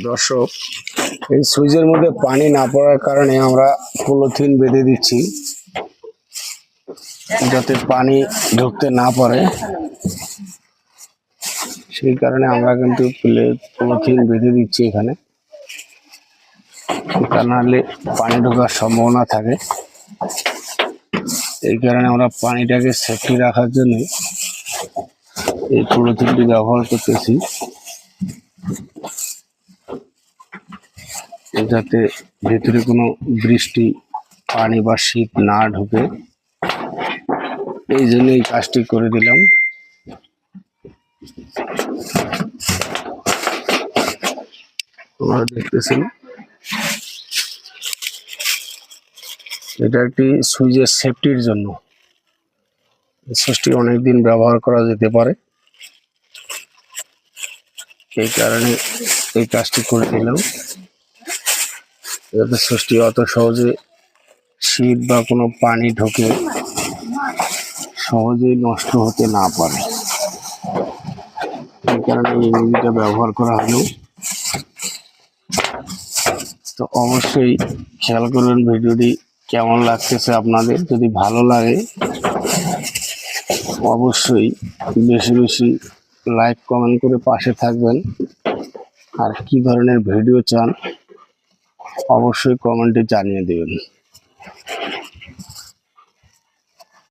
দর্শক, এই সুইচের মধ্যে পানি না পড়ার কারণে আমরা পলিথিন বেঁধে দিচ্ছি যাতে পানি ঢুকতে না পারে। সেই কারণে আমরা কিন্তু পলিথিন বেঁধে দিচ্ছি এখানে, তা নাহলে পানি ঢোকার সম্ভাবনা থাকে। এই কারণে আমরা পানিটাকে সেফটি রাখার জন্য এই পলিথিনটি ব্যবহার করতেছি, যাতে ভেতরে কোনো বৃষ্টি, পানি বা শীত না ঢুকে। এই জন্য এই কাজটি করে দিলাম। তোমরা দেখতেছেন, এটা একটি সুইচের সেফটির জন্য। সুইচটি অনেকদিন ব্যবহার করা যেতে পারে, এই কারণে এই কাজটি করে দিলাম, যাতে সুইচটি অত সহজে শীত বা কোনো পানি ঢোকে সহজেই নষ্ট হতে না পারে। এই কারণে এই ইঞ্জিনটা ব্যবহার করা হলো। তো অবশ্যই খেয়াল করবেন ভিডিওটি কেমন লাগতেছে আপনাদের। যদি ভালো লাগে অবশ্যই বেশি বেশি লাইক কমেন্ট করে পাশে থাকবেন। আর কি ধরনের ভিডিও চান অবশ্যই কমেন্টে জানিয়ে দেবেন।